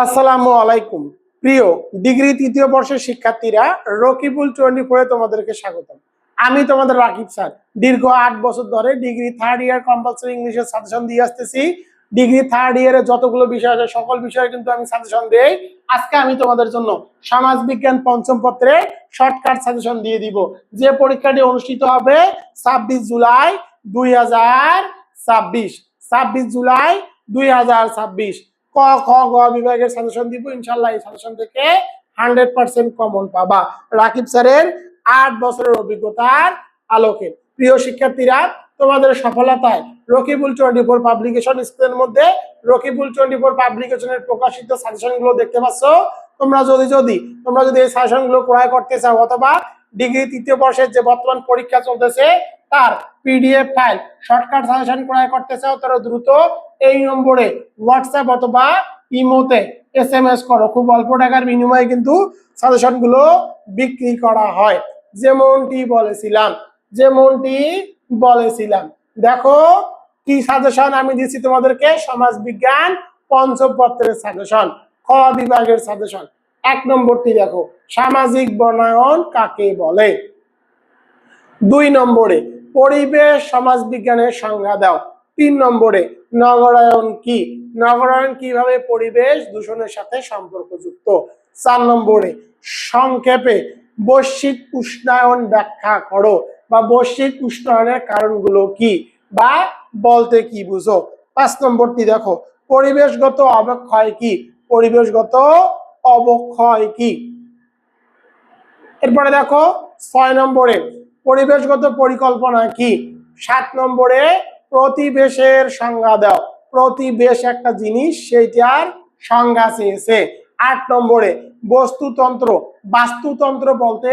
আসসালামু আলাইকুম প্রিয় ডিগ্রি তৃতীয় বর্ষের শিক্ষার্থীরা, রকিবুল 24 এ তোমাদেরকে স্বাগতম। আমি তোমাদের রাকিব স্যার। দীর্ঘ 8 বছর ধরে ডিগ্রি থার্ড ইয়ার কম্পালসরি ইংলিশের সাজেশন দিয়ে আসতেছি। ডিগ্রি থার্ড ইয়ারে যতগুলো বিষয় আছে সকল বিষয়ে কিন্তু আমি সাজেশন দেই। আজকে আমি তোমাদের জন্য সমাজ বিজ্ঞান পঞ্চম পত্রের শর্টকাট সাজেশন দিয়ে দিব, যে পরীক্ষাটি অনুষ্ঠিত হবে 26 জুলাই 2026। 26 জুলাই 2026। ক খ গ বিভাগের সাজেশন দিব ইনশাআল্লাহ। এই সাজেশন থেকে 100% কমন পাবা রাকিব স্যারের 8 বছরের অভিজ্ঞতার আলোকে। প্রিয় শিক্ষার্থীরা, তোমাদের সফলতায় রকিবুল 24 পাবলিকেশন স্ক্রিনের মধ্যে রকিবুল 24 পাবলিকেশনের প্রকাশিত সাজেশন গুলো দেখতে পাচ্ছ। তোমরা যদি এই সাজেশন গুলো ক্রয় করতে চাও অথবা ডিগ্রি তৃতীয় বর্ষের যে বর্তমান পরীক্ষা চলতেছে তার পিডিএফ ফাইল শর্টকাট সাজেশন ক্রয় করতে চাও, তারা দ্রুত এই নম্বরে হোয়াটসঅ্যাপ অথবা ইমোতে এসএমএস করো। খুব অল্প টাকার বিনিময়ে কিন্তু সাজেশন গুলো বিক্রি করা হয়। যেমনটি বলেছিলাম দেখো কি সাজেশন আমি দিচ্ছি তোমাদেরকে। সমাজ বিজ্ঞান পঞ্চম পত্রের সাজেশন, খ বিভাগের সাজেশন। 1 নম্বরটি দেখো, সামাজিক বনায়ন কাকে বলে। 2 নম্বরে পরিবেশ সমাজ বিজ্ঞানের সংজ্ঞা দাও। 3 নম্বরে নগরায়ন কি, নগরায়ন কিভাবে পরিবেশ দূষণের সাথে সম্পর্কযুক্ত। 4 নম্বরে সংক্ষেপে বৈশ্বিক উষ্ণায়ন ব্যাখ্যা করো, বা বৈশ্বিক উষ্ণায়নের কারণগুলো কি বা বলতে কি বুঝো। 5 নম্বরটি দেখো, পরিবেশগত অবক্ষয় কি, পরিবেশগত অবক্ষয় কি। এরপরে দেখো 6 নম্বরে পরিবেশগত পরিকল্পনা কি। 7 নম্বরে প্রতিবেশের সংজ্ঞা দাও, প্রতিবেশ একটা জিনিস সেইটার সংজ্ঞা চেয়েছে। 8 নম্বরে বস্তুতন্ত্র, বাস্তুতন্ত্র বলতে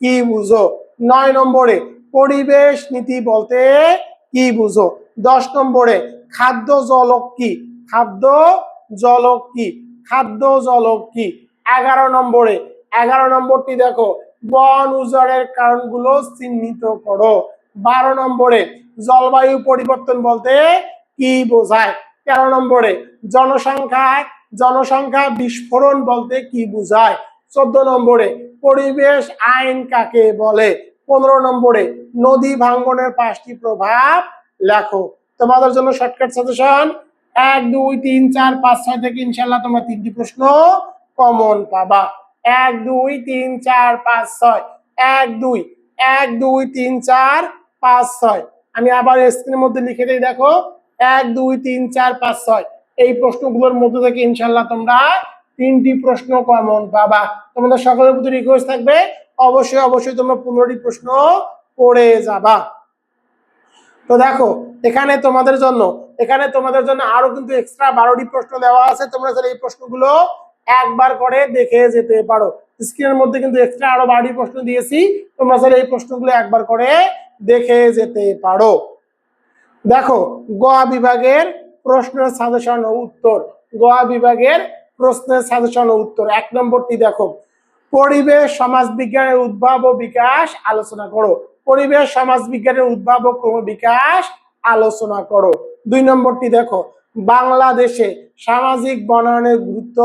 কি বুঝো। 9 নম্বরে পরিবেশ নীতি বলতে কি বুঝো। 10 নম্বরে খাদ্য জলক কি, খাদ্য জলক কি, খাদ্য জলক কি। 11 নম্বরটি দেখো, বন উজাড়ের কারণগুলো চিহ্নিত করো। 12 নম্বরে জলবায়ু পরিবর্তন বলতে কি বোঝায়। 13 নম্বরে জনসংখ্যা বিস্ফোরণ বলতে কি বোঝায়। 14 নম্বরে পরিবেশ আইন কাকে বলে। 15 নম্বরে নদী ভাঙ্গনের 5টি প্রভাব লেখো। তোমাদের জন্য শর্টকাট সাজেশন 1 2 3 4 5 6 থেকে ইনশাআল্লাহ তোমরা 3টি প্রশ্ন কমন পাবা। 1 2 3 4 5 6, 1 2 1 2 3 4 5 6। আমি আবার স্ক্রিনের মধ্যে লিখে দিই দেখো, 1 2 3 4 5 6। এই প্রশ্নগুলোর মধ্যে থেকে ইনশাআল্লাহ তোমরা 3টি প্রশ্ন কমন পাবা। তোমাদের সকলের প্রতি রিকোয়েস্ট থাকবে অবশ্যই তোমরা 15টি প্রশ্ন পড়ে যাবা। তো দেখো এখানে তোমাদের জন্য আরো কিন্তু এক্সট্রা 12টি প্রশ্ন দেওয়া আছে। তোমরা এই প্রশ্নগুলো একবার করে দেখে যেতে পারো। স্ক্রিনের মধ্যে কিন্তু এক্সট্রা আরো 12টি প্রশ্ন দিয়েছি, তোমরা এই প্রশ্নগুলো একবার করে দেখে যেতে পারো। দেখো গ বিভাগের প্রশ্নের সাজেশন ও উত্তর। গ বিভাগের প্রশ্নের সাজেশন ও উত্তর। 1 নম্বরটি দেখো, পরিবেশ সমাজ বিজ্ঞানের উদ্ভব ও বিকাশ আলোচনা করো। পরিবেশ সমাজ বিজ্ঞানের উদ্ভব ও ক্রমবিকাশ আলোচনা করো। 2 নম্বরটি দেখো, বাংলাদেশে সামাজিক বনায়নের গুরুত্ব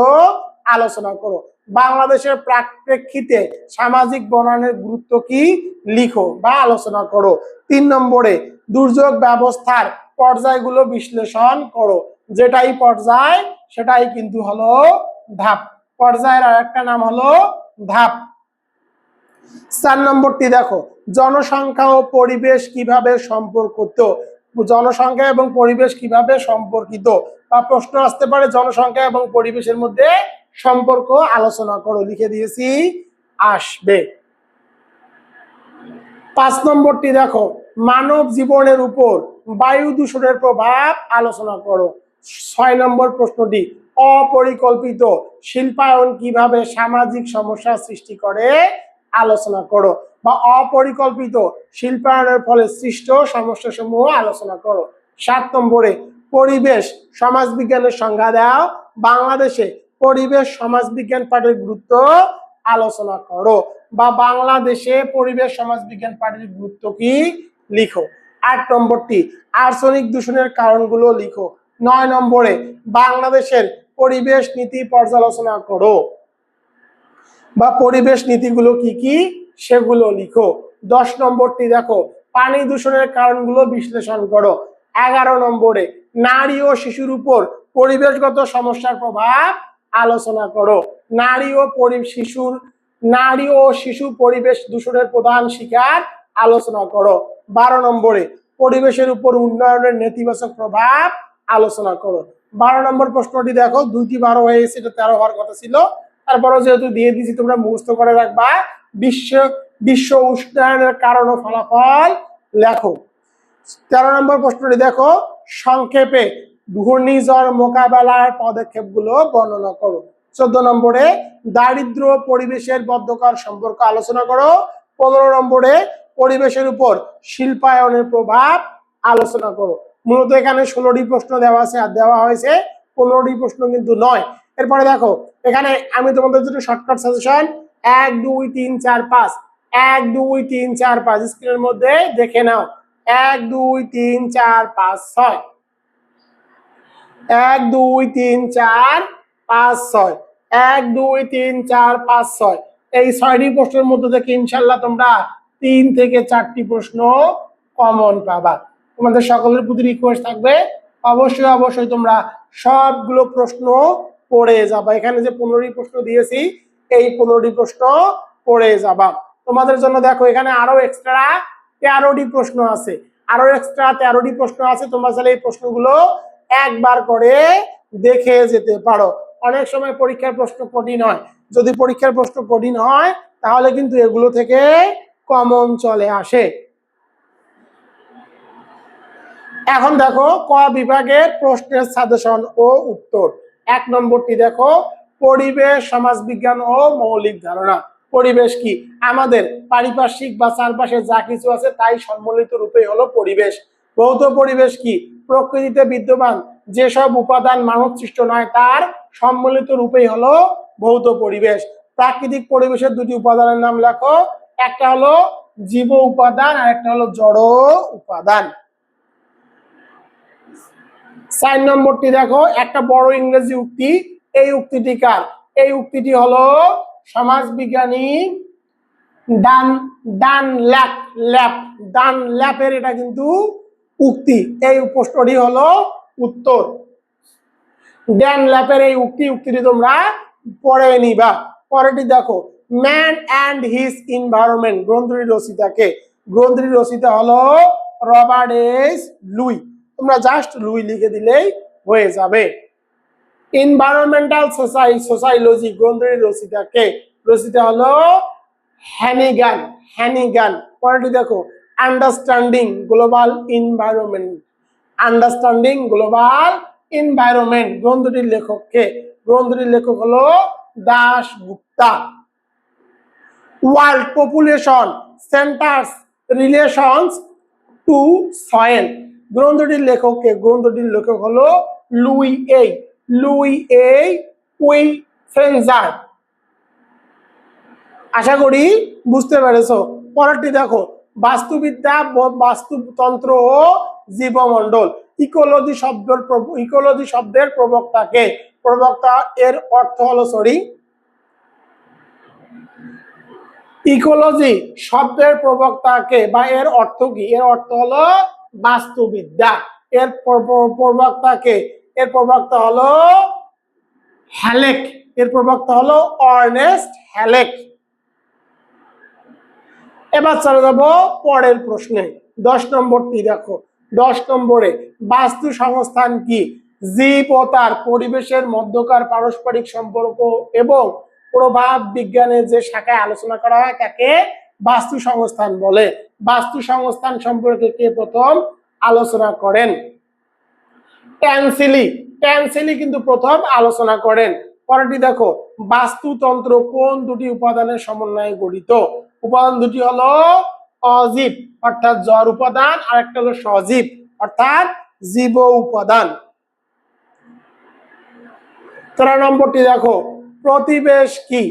আলোচনা করো। বাংলাদেশের প্রেক্ষিতে সামাজিক বনায়নের গুরুত্ব কি লিখো বা আলোচনা করো। 3 নম্বরে দুর্যোগ ব্যবস্থার পর্যায়গুলো বিশ্লেষণ করো। যেটাই পর্যায় সেটাই কিন্তু হলো ধাপ। পর্যায়ের আরেকটা নাম হলো ধাপ। 4 নম্বরটি দেখো, জনসংখ্যা ও পরিবেশ কিভাবে সম্পর্কিত। জনসংখ্যা এবং পরিবেশ কিভাবে সম্পর্কিত, বা প্রশ্ন আসতে পারে জনসংখ্যা এবং পরিবেশের মধ্যে সম্পর্ক আলোচনা করো, লিখে দিয়েছি আসবে। 5 নম্বরটি দেখো, মানব জীবনের উপর বায়ু দূষণের প্রভাব আলোচনা করো। 6 নম্বর প্রশ্নটি, অপরিকল্পিত শিল্পায়ন কিভাবে সামাজিক সমস্যা সৃষ্টি করে আলোচনা করো, বা অপরিকল্পিত শিল্পায়নের ফলে সৃষ্ট সমস্যা সমূহ আলোচনা করো। 7 নম্বরে পরিবেশ সমাজ বিজ্ঞানের সংজ্ঞা দাও। বাংলাদেশে পরিবেশ সমাজ বিজ্ঞান পাঠের গুরুত্ব আলোচনা করো, বা বাংলাদেশে পরিবেশ সমাজ বিজ্ঞান পাঠের গুরুত্ব কি লিখো। 8 নম্বরটি আর্সেনিক দূষণের কারণগুলো লিখো। 9 নম্বরে বাংলাদেশের পরিবেশ নীতি পর্যালোচনা করো বা পরিবেশ নীতিগুলো কি কি সেগুলো লিখো। 10 নম্বরটি দেখো পানি দূষণের কারণগুলো বিশ্লেষণ করো। 11 নম্বরে নারী ও শিশুর উপর পরিবেশগত সমস্যার প্রভাব আলোচনা করো। নারী ও শিশু পরিবেশ দূষণের প্রধান শিকার আলোচনা করো। 12 নম্বরে পরিবেশের উপর উন্নয়নের নেতিবাচক প্রভাব আলোচনা করো। 12 নম্বর প্রশ্নটি দেখো 2টি 12 হয়ে গেছে, এটা 13 হওয়ার কথা ছিল, তারপরে যেহেতু দিয়ে দিয়েছি তোমরা মুখস্থ করে রাখবা। বিশ্ব উষ্ণায়নের কারণ ও ফলাফল লেখো। 13 নম্বর প্রশ্নটি দেখো সংক্ষেপে ঘূর্ণিঝড় মোকাবেলার পদক্ষেপগুলো বর্ণনা করো। 14 নম্বরে দারিদ্র পরিবেশের বদ্ধকর সম্পর্ক আলোচনা করো। 15 নম্বরে পরিবেশের উপর শিল্পায়নের প্রভাব আলোচনা করো। মূলত এখানে 16টি প্রশ্ন দেওয়া আছে আর দেওয়া হয়েছে 15টি প্রশ্ন কিন্তু নয়। এরপরে দেখো এখানে আমি তোমাদের জন্য শর্টকাট সাজেশন 1 2 3 4 5 1 2 3 4 5 স্ক্রিনের মধ্যে দেখে নাও। 1 2 3 4 5 6 1 2 3 4 5 6 1 2 3 4 5 6 এই 6টি প্রশ্নের মধ্যে থেকে ইনশাআল্লাহ তোমরা 3 থেকে 4টি প্রশ্ন কমন পাবা। তোমাদের সকলের প্রতি রিকোয়েস্ট থাকবে অবশ্যই তোমরা সবগুলো প্রশ্ন পড়ে যাবা। এখানে যে 15টি প্রশ্ন দিয়েছি এই 15টি প্রশ্ন পড়ে যাবা। তোমাদের জন্য দেখো এখানে আরো এক্সট্রা 13টি প্রশ্ন আছে, তোমরা চাইলে এই প্রশ্নগুলো একবার করে দেখে যেতে পারো। অনেক সময় পরীক্ষার প্রশ্ন কঠিন হয়, যদি পরীক্ষার প্রশ্ন কঠিন হয় তাহলে কিন্তু এগুলো থেকে কমন চলে আসে। এখন দেখো ক বিভাগের প্রশ্নের সাজেশন ও উত্তর। 1 নম্বরটি দেখো পরিবেশ সমাজবিজ্ঞান ও মৌলিক ধারণা। পরিবেশ কি? আমাদের পারিপার্শ্বিক বা চারপাশে যা কিছু আছে তাই সম্মিলিত রূপেই হলো পরিবেশ। ভৌত পরিবেশ কি? প্রকৃতিতে বিদ্যমান যেসব উপাদান মানব সৃষ্ট নয় তার সম্মিলিত রূপেই হলো ভৌত পরিবেশ। প্রাকৃতিক পরিবেশের 2টি উপাদানের নাম লেখো, একটা হলো জীব উপাদান আর একটা হলো জড় উপাদান। 4 নম্বরটি দেখো একটা বড় ইংরেজি উক্তি, এই উক্তিটি কার? এই উক্তিটি হলো সমাজবিজ্ঞানী ডানল্যাপের, এটা কিন্তু উক্তি। এই প্রশ্নটি হলো উত্তর। ডানল্যাপের এই উক্তিটি তোমরা পড়ে নিবা। পরেরটি দেখো ম্যান অ্যান্ড হিজ এনভায়রনমেন্ট গ্রন্থটির রচয়িতা কে? গ্রন্থটির রচয়িতা হলো রবার্ট এস লুই। তোমরা জাস্ট লুই লিখে দিলেই হয়ে যাবে। এনভায়রনমেন্টাল সোসাইলজি গ্রন্থটির রচয়িতা কে? রচয়িতা হলো হ্যানিগান। পরেরটি দেখো আন্ডারস্ট্যান্ডিং গ্লোবাল এনভায়রনমেন্ট গ্রন্থটির লেখক কে? গ্রন্থটির লেখক হলো Dasgupta. World population centres relations to soil গ্রন্থটির লেখক কে? গ্রন্থটির লেখক হলো লুই এ উইফেনজার। আশা করি বুঝতে পেরেছো। পরেরটি দেখো বাস্তুবিদ্যা, বাস্তুতন্ত্র ও জীবমণ্ডল। ইকোলজি শব্দের প্রবক্তা কে? প্রবক্তা এর অর্থ হলো ইকোলজি শব্দের প্রবক্তা কে বা এর অর্থ কি? এর অর্থ হলো বাস্তুবিদ্যা। এর প্রবক্তা কে? এর প্রবক্তা হলো হ্যালেক। আর্নেস্ট হ্যালেক। এবার চলে যাব পরের প্রশ্নে। 10 নম্বরটি দেখো। 10 নম্বরে বাস্তু সংস্থান কি? জীব ও তার পরিবেশের মধ্যকার পারস্পরিক সম্পর্ক এবং প্রভাব বিজ্ঞানের যে শাখায় আলোচনা করা হয় তাকে বাস্তু সংস্থান বলে। বাস্তু সংস্থান সম্পর্কে কে প্রথম আলোচনা করেন? ট্যানসিলি কিন্তু প্রথম আলোচনা করেন। পরেরটি দেখো বাস্তুতন্ত্র কোন 2টি উপাদানের সমন্বয়ে গঠিত? উপাদান 2টি হলো অজীব অর্থাৎ জড় উপাদান আর একটা হলো সজীব অর্থাৎ জীব উপাদান। 13 নম্বরটি দেখো প্রতিবেশ কি?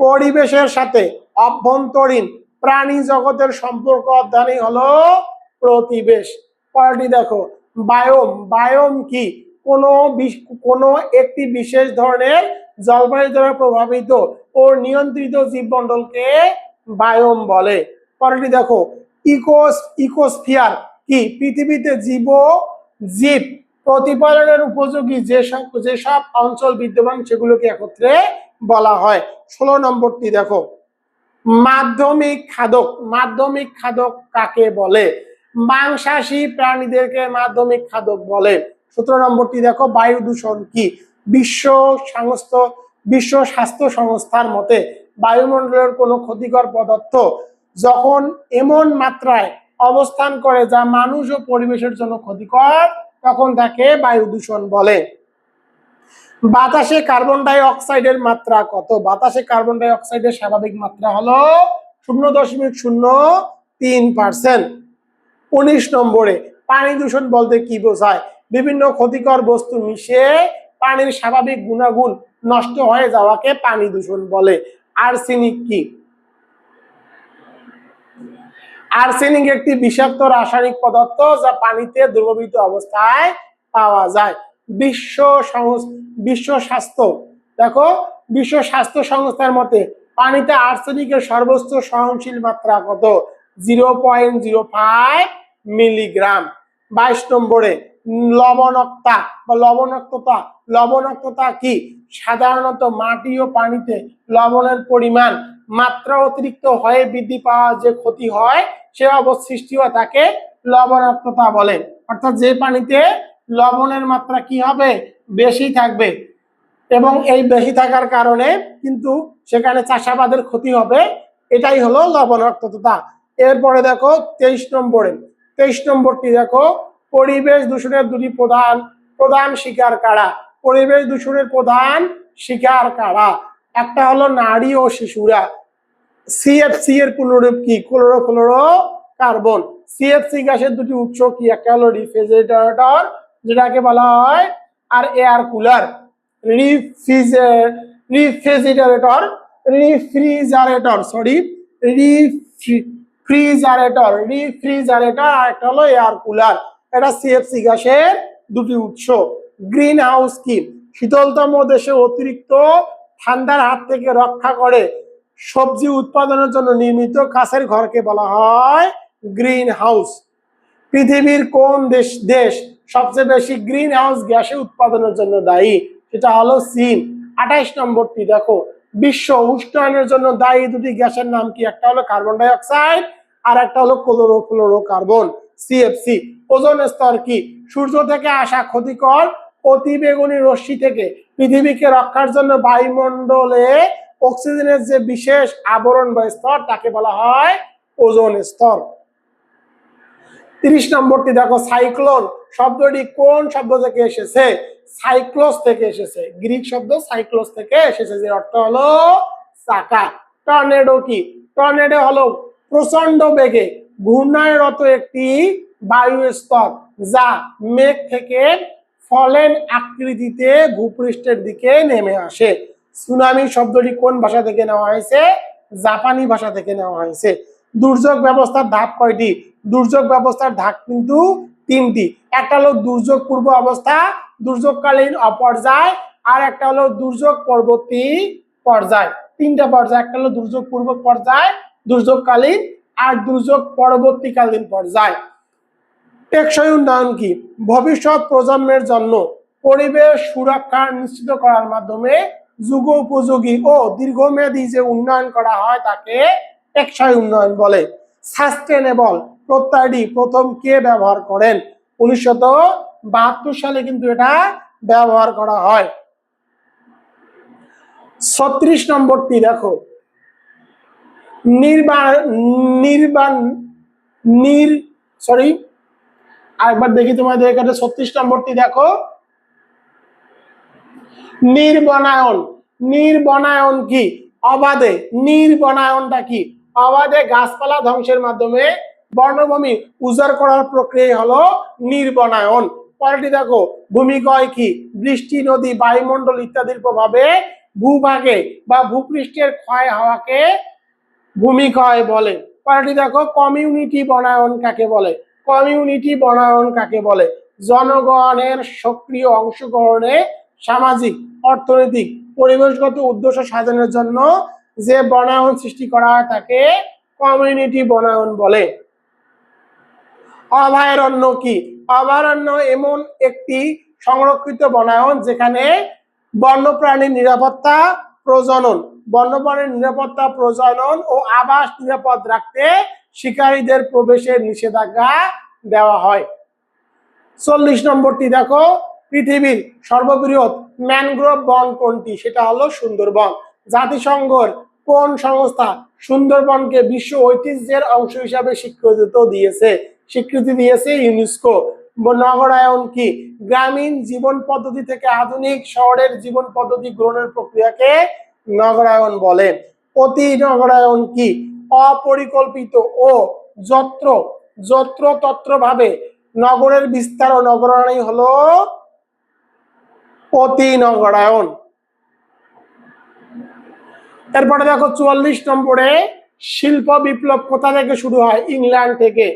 পরিবেশের সাথে অভ্যন্তরীণ প্রাণী জগতের সম্পর্ক অধ্যয়নই হলো প্রতিবেশ। পরেরটি দেখো বায়োম কি? কোনো একটি বিশেষ ধরনের জলবায়ু দ্বারা প্রভাবিত ও নিয়ন্ত্রিত জীবমণ্ডলকে বায়োম বলে। পরেরটি দেখো, ইকোস্ফিয়ার কি? পৃথিবীতে জীব প্রতিপালনের উপযোগী যেসব অঞ্চল বিদ্যমান সেগুলোকে একত্রে বলা হয়। 16 নম্বরটি দেখো, মাধ্যমিক খাদক কাকে বলে? মাংসাশী প্রাণীদেরকে মাধ্যমিক খাদক বলে। 17 নম্বরটি দেখো, বায়ু দূষণ কি? বিশ্ব স্বাস্থ্য সংস্থার মতে বায়ুমণ্ডলের কোনো ক্ষতিকর পদার্থ যখন এমন মাত্রায় অবস্থান করে যা মানুষ ও পরিবেশের জন্য ক্ষতিকর তখন তাকে বায়ু দূষণ বলে। বাতাসে কার্বন ডাই অক্সাইডের মাত্রা কত? বাতাসে কার্বন ডাই অক্সাইডের স্বাভাবিক মাত্রা হলো 0.03%। 19 নম্বরে, পানি দূষণ বলতে কি বোঝায়? বিভিন্ন ক্ষতিকর বস্তু মিশে পানির স্বাভাবিক গুণাগুণ নষ্ট হয়ে যাওয়াকে পানি দূষণ বলে। আর্সেনিক কি? আর্সেনিক একটি বিষাক্ত রাসায়নিক পদার্থ যা পানিতে দ্রবীভূত অবস্থায় পাওয়া যায়। বিশ্ব স্বাস্থ্য সংস্থার মতে পানিতে আর্সেনিকের সর্বোচ্চ সহনশীল মাত্রা কত? 0.05 মিলিগ্রাম। 22 নম্বরে, লবণাক্ততা কি? সাধারণত মাটি ও পানিতে লবণের পরিমাণ মাত্রা অতিরিক্ত হয়ে বৃদ্ধি পাওয়া যে ক্ষতি হয় সে অবশিষ্টি হয় তাকে লবণাক্ততা বলে। অর্থাৎ যে পানিতে লবণের মাত্রা কি হবে? বেশি থাকবে, এবং এই বেশি থাকার কারণে কিন্তু সেখানে চাষাবাদের ক্ষতি হবে, এটাই হলো লবণাক্ততা। এরপরে দেখো 23 নম্বরটি দেখো, পরিবেশ দূষণের দুটি প্রধান শিকার কারা? পরিবেশ দূষণের প্রধান শিকার কারা? একটা হলো নারী ও শিশুরা। সিএফসি এর পুনরূপ কি? Chlorofluoro carbon. সিএফসি গ্যাসের দুটি উৎস কি? একটা হলো রেফ্রিজারেটর, যেটাকে বলা হয়, আর এয়ার কুলার। রেফ্রিজারেটর আর একটা হলো এয়ার কুলার। এটা সিএফসি গ্যাসের দুটি উৎস। গ্রিন হাউস কি? শীতলতম দেশে অতিরিক্ত ঠান্ডার হাত থেকে রক্ষা করে সবজি উৎপাদনের জন্য নির্মিত কাঁচের ঘরকে বলা হয় গ্রিন হাউস। পৃথিবীর কোন দেশ সবচেয়ে বেশি গ্রিন হাউস গ্যাস উৎপাদনের জন্য দায়ী? সেটা হলো চীন। 28 নম্বরটি দেখো, বিশ্ব উষ্ণায়নের জন্য দায়ী দুটি গ্যাসের নাম কি? একটা হলো কার্বন ডাই অক্সাইড আর একটা হলো ক্লোরোফ্লোরো কার্বন, সিএফসি। ওজোন স্তর কি? সূর্য থেকে আসা ক্ষতিকর অতিবেগুনি রশ্মি থেকে পৃথিবীকে রক্ষার জন্য বায়ুমণ্ডলে অক্সিজেনের যে বিশেষ আবরণ বা স্তর তাকে বলা হয় ওজোন স্তর। 30 নম্বরটি দেখো, সাইক্লোন শব্দটি কোন শব্দ থেকে এসেছে? সাইক্লোস থেকে এসেছে, গ্রিক শব্দ সাইক্লোস থেকে এসেছে, যে অর্থ হলো চাকা। টর্নেডো কি? টর্নেডো হলো প্রচন্ড বেগে ঘূর্ণায়রত একটি বায়ু স্তর যা মেঘ থেকে ফলেন আকৃতিতে ভূপৃষ্ঠের দিকে নেমে আসে। সুনামি শব্দটি কোন ভাষা থেকে নেওয়া হয়েছে? জাপানি ভাষা থেকে নেওয়া হয়েছে। দুর্যোগ ব্যবস্থার ধাপ কয়টি? দুর্যোগ ব্যবস্থার ধাপ কিন্তু 3টি। একটা হলো দুর্যোগ পূর্ব অবস্থা, দুর্যোগকালীন অপর্যায়, আর একটা হলো দুর্যোগ পরবর্তী পর্যায়। 3টা পর্যায়, একটা হলো দুর্যোগ পূর্ব পর্যায়, দুর্যোগকালীন আর দুর্যোগ পরবর্তীকালীন পর্যায়। টেকসই উন্নয়ন কি? ভবিষ্যৎ প্রজন্মের জন্য পরিবেশ সুরক্ষা নিশ্চিত করার মাধ্যমে যুগোপযোগী ও দীর্ঘমেয়াদী যে উন্নয়ন করা হয় তাকে টেকসই উন্নয়ন বলে। সাস্টেনেবল প্রত্যয়টি প্রথম কে ব্যবহার করেন? 1972 সালে কিন্তু এটা ব্যবহার করা হয়। 36 নম্বরটি দেখো, আরেকবার দেখি তোমাদের এখানে 36 নম্বরটি দেখো, নির্বনায়ন কি? অবাধে নির্বনায়নটা কি? অবাধে গাছপালা ধ্বংসের মাধ্যমে বনভূমি উজাড় করার প্রক্রিয়া হলো নির্বনায়ন। পরেরটি দেখো, ভূমিক্ষয় কি? বৃষ্টি, নদী, বায়ুমণ্ডল ইত্যাদির প্রভাবে ভূভাগে বা ভূপৃষ্ঠের ক্ষয় হওয়াকে ভূমিক্ষয় বলে। পরেরটি দেখো, কমিউনিটি বনায়ন কাকে বলে? কমিউনিটি বনায়ন কাকে বলে? জনগণের সক্রিয় অংশগ্রহণে সামাজিক, অর্থনৈতিক, পরিবেশগত উদ্দেশ্য সাধনের জন্য যে বনায়ন সৃষ্টি করা হয় তাকে কমিউনিটি বনায়ন বলে। অভয়ারণ্য কি? অভয়ারণ্য এমন একটি সংরক্ষিত বনায়ন যেখানে বন্যপ্রাণীর নিরাপত্তা, প্রজনন, বন্যপ্রাণীর নিরাপত্তা, প্রজনন ও আবাস নিরাপদ রাখতে শিকারীদের প্রবেশের নিষেধাজ্ঞা দেওয়া হয়। 40 নম্বরটি দেখো, পৃথিবীর সর্ববৃহৎ ম্যানগ্রোভ বন কোনটি? সেটা হলো সুন্দরবন। জাতিসংঘের কোন সংস্থা সুন্দরবনকে বিশ্ব ঐতিহ্যের অংশ হিসাবে স্বীকৃতি দিয়েছে ইউনেস্কো। নগরায়ন কি? গ্রামীণ জীবন পদ্ধতি থেকে আধুনিক শহরের জীবন পদ্ধতি গ্রহণের প্রক্রিয়াকে নগরায়ন বলে। অতি নগরায়ন কি? অপরিকল্পিত ও যত্রতত্রভাবে নগরের বিস্তার ও নগরায়নই হলো অতি নগরায়ন। এরপরে দেখো 44 নম্বরে, শিল্প বিপ্লব কোথা থেকে শুরু হয়? ইংল্যান্ড থেকে।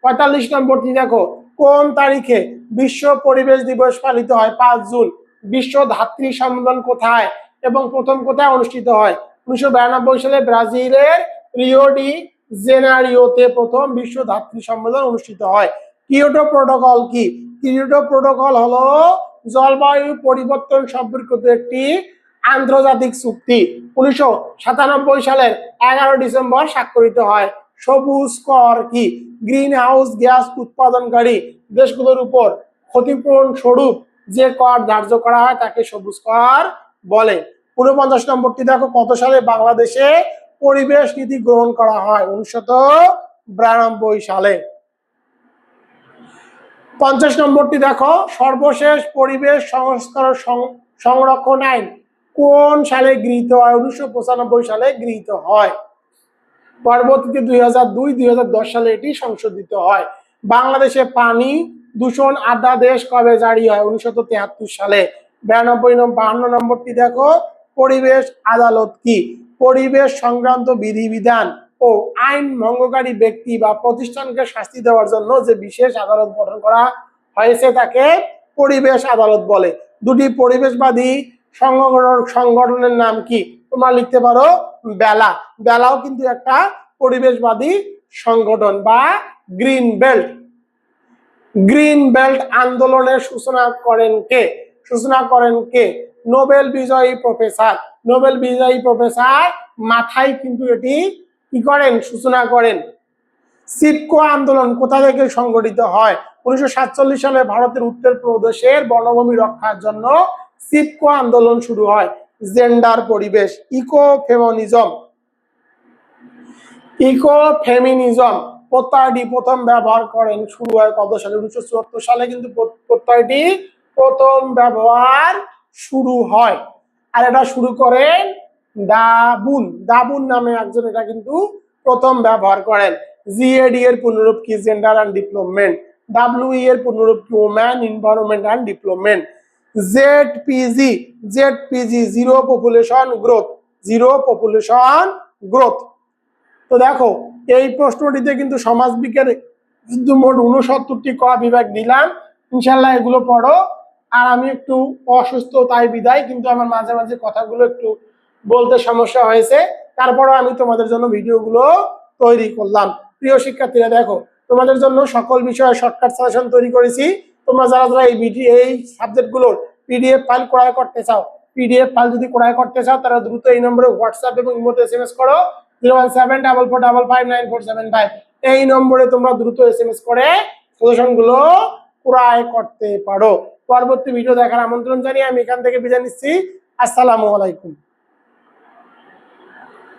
45 নম্বরটি দেখো, কোন তারিখে বিশ্ব পরিবেশ দিবস পালিত হয়? 5 জুন। বিশ্ব ধাত্রী সম্মেলন কোথায় এবং প্রথম কোথায় অনুষ্ঠিত হয়? 1992 সালে ব্রাজিলের রিও ডি জেনারিওতে প্রথম বিশ্ব ধাত্রী সম্মেলন অনুষ্ঠিত হয়। কিয়োটো প্রোটোকল কি? কিয়োটো প্রোটোকল হলো জলবায়ু পরিবর্তন সম্পর্কিত একটি আন্তর্জাতিক চুক্তি। 1997 সালের 11 ডিসেম্বর স্বাক্ষরিত হয়। সবুজ কর কি? গ্রিন হাউস গ্যাস উৎপাদনকারী দেশগুলোর উপর ক্ষতিপূরণ স্বরূপ যে কর ধার্য করা হয় তাকে সবুজ কর বলে। 49 নম্বরটি দেখো, কত সালে বাংলাদেশে পরিবেশ নীতি গ্রহণ করা হয়? 1992 সালে। 50 নম্বরটি দেখো, সর্বশেষ পরিবেশ সংরক্ষণ আইন কোন সালে গৃহীত হয়? 1995 সালে গৃহীত হয়। পরবর্তীতে 2002-2010 সালে এটি সংশোধিত হয়। বাংলাদেশে পানি দূষণ অধ্যাদেশ কবে জারি হয়? 1973 সালে। 52 নম্বরটি দেখো, পরিবেশ আদালত কি? পরিবেশ সংক্রান্ত বিধিবিধান ও আইন ভঙ্গকারী ব্যক্তি বা প্রতিষ্ঠানকে শাস্তি দেওয়ার জন্য যে বিশেষ আদালত গঠন করা হয়েছে তাকে পরিবেশ আদালত বলে। দুটি পরিবেশবাদী সংগঠনের নাম কি? তোমরা লিখতে পারো বেলা। বেলাও কিন্তু একটা পরিবেশবাদী সংগঠন বা গ্রিন বেল্ট। গ্রিন বেল্ট আন্দোলনের সূচনা করেন কে? নোবেল বিজয়ী প্রফেসর। নোবেল বিজয়ী প্রফেসর মাথায় কিন্তু এটি কি করেন? সূচনা করেন। সিপকো আন্দোলন কোথা থেকে সংগঠিত হয়? 1947 সালে ভারতের উত্তরপ্রদেশের বনভূমি রক্ষার জন্য সিপকো আন্দোলন শুরু হয়। জেন্ডার পরিবেশ। ইকোফেমিনিজম প্রত্যয়টি প্রথম ব্যবহার করেন শুরু হয় কত সালে? 1974 সালে কিন্তু প্রত্যয়টি প্রথম ব্যবহার শুরু হয়। আর এটা শুরু করেন দাবুন নামে একজন এটা কিন্তু প্রথম ব্যবহার করেন। জিএডি এর পুনরূপ কি? Gender and development. ডাব্লিউই এর পুনরূপ কি? Woman, environment and development. ZPG zero population growth. তো দেখো, এই প্রশ্নটিতে কিন্তু সমাজবিজ্ঞানে কিন্তু মোট 69টি ক বিভাগ দিলাম। ইনশাল্লাহ এগুলো পড়ো। আর আমি একটু অসুস্থ তাই বিদায়, কিন্তু আমার মাঝে মাঝে কথাগুলো একটু বলতে সমস্যা হয়েছে, তারপরও আমি তোমাদের জন্য ভিডিওগুলো তৈরি করলাম। প্রিয় শিক্ষার্থীরা, দেখো তোমাদের জন্য সকল বিষয়ে শর্টকাট সাজেশন তৈরি করেছি। তোমরা যারা এই সাবজেক্টগুলোর পিডিএফ ফাইল ক্রয় করতে চাও, তারা দ্রুত এই নম্বরে হোয়াটসঅ্যাপ এবং ইমোতে এসএমএস করো 01744559475। এই নম্বরে তোমরা দ্রুত এসএমএস করে সাজেশনগুলো ক্রয় করতে পারো। পরবর্তী ভিডিও দেখার আমন্ত্রণ জানিয়ে আমি এখান থেকে বিদায় নিচ্ছি। আসসালামু আলাইকুম।